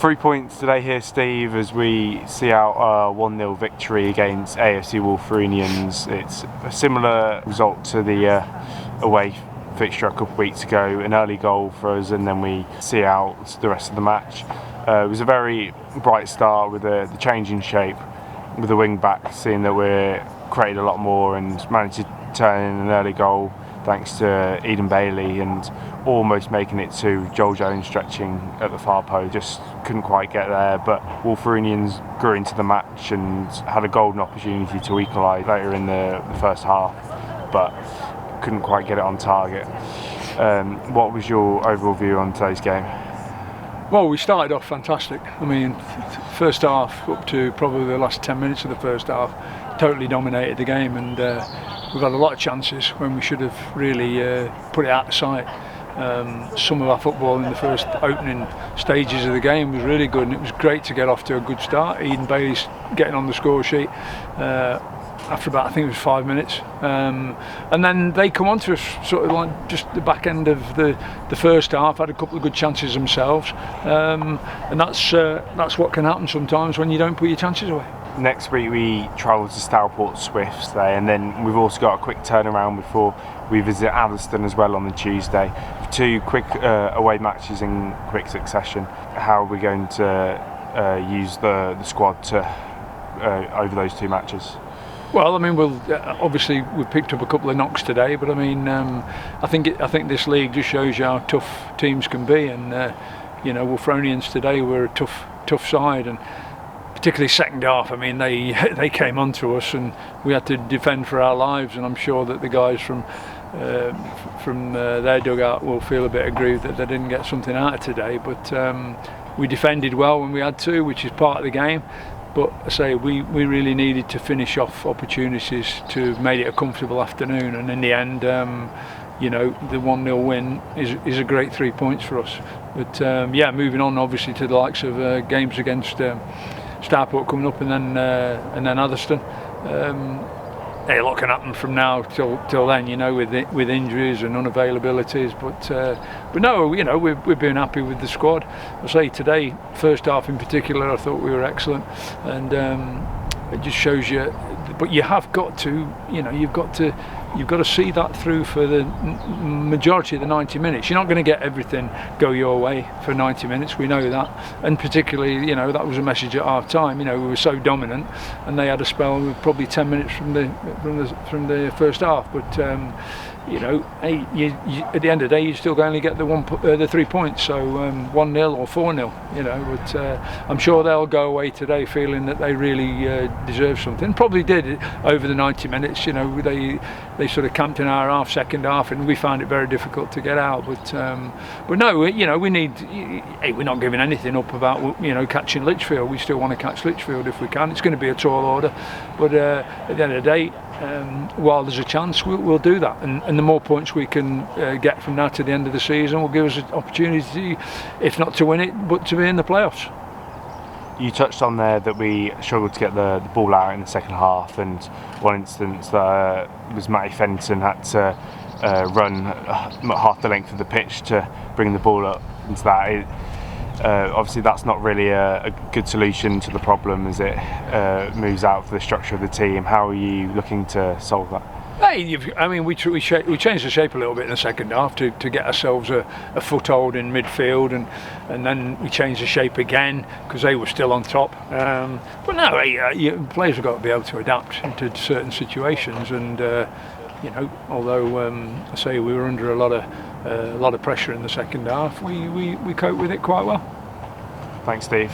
3 points today here, Steve, as we see out a 1-0 victory against AFC Wulfrunians. It's a similar result to the away fixture a couple of weeks ago, an early goal for us, and then we see out the rest of the match. It was a very bright start with the change in shape with the wing back, seeing that we're created a lot more and managed to turn in an early goal thanks to Eden Bailey, and almost making it to Joel Jones stretching at the far post. Just couldn't quite get there, but Wulfrunians grew into the match and had a golden opportunity to equalise later in the first half, but couldn't quite get it on target. What was your overall view on today's game? Well, we started off fantastic. I mean, first half up to probably the last 10 minutes of the first half, totally dominated the game, and we've had a lot of chances when we should have really put it out of sight. Some of our football in the first opening stages of the game was really good, and it was great to get off to a good start. Eden Bailey's getting on the score sheet after about, I think it was 5 minutes, and then they come on to us sort of like just the back end of the first half, had a couple of good chances themselves, and that's what can happen sometimes when you don't put your chances away. Next week we travel to Stourport Swifts there, and then we've also got a quick turnaround before we visit Addiston as well on the Tuesday. 2 quick away matches in quick succession. How are we going to use the squad to over those 2 matches? Well, I mean, obviously we've picked up a couple of knocks today, but I mean, I think this league just shows you how tough teams can be, and Wulfrunians today were a tough side, and particularly second half. I mean, they came onto us, and we had to defend for our lives, and I'm sure that the guys from their dugout will feel a bit aggrieved that they didn't get something out of today. But we defended well when we had to, which is part of the game. But I say we really needed to finish off opportunities to make it a comfortable afternoon, and in the end, the 1-0 win is a great 3 points for us. But moving on obviously to the likes of games against Stourport coming up, and then Addiston. A lot can happen from now till then, with injuries and unavailabilities. But no, we've been happy with the squad. I say today, first half in particular, I thought we were excellent, and it just shows you. But you have got to, you've got to see that through for the majority of the 90 minutes. You're not going to get everything go your way for 90 minutes. We know that, and particularly, that was a message at half time. We were so dominant, and they had a spell with probably 10 minutes from the first half. But you at the end of the day, you still only get the 3 points. So 1-0 or 4-0, But I'm sure they'll go away today feeling that they really deserve something. Probably did over the 90 minutes. They sort of camped in our half, second half, and we found it very difficult to get out. But no, we need. We're not giving anything up about catching Lichfield. We still want to catch Lichfield if we can. It's going to be a tall order, but at the end of the day, while there's a chance, we'll do that. And the more points we can get from now to the end of the season will give us an opportunity, if not to win it, but to be in the playoffs. You touched on there that we struggled to get the ball out in the second half, and one instance was Matty Fenton had to run half the length of the pitch to bring the ball up into that. Obviously that's not really a good solution to the problem as it moves out for the structure of the team. How are you looking to solve that? We changed the shape a little bit in the second half to get ourselves a foothold in midfield, and then we changed the shape again because they were still on top. But no, players have got to be able to adapt into certain situations, and although I say we were under a lot of pressure in the second half, we coped with it quite well. Thanks, Steve.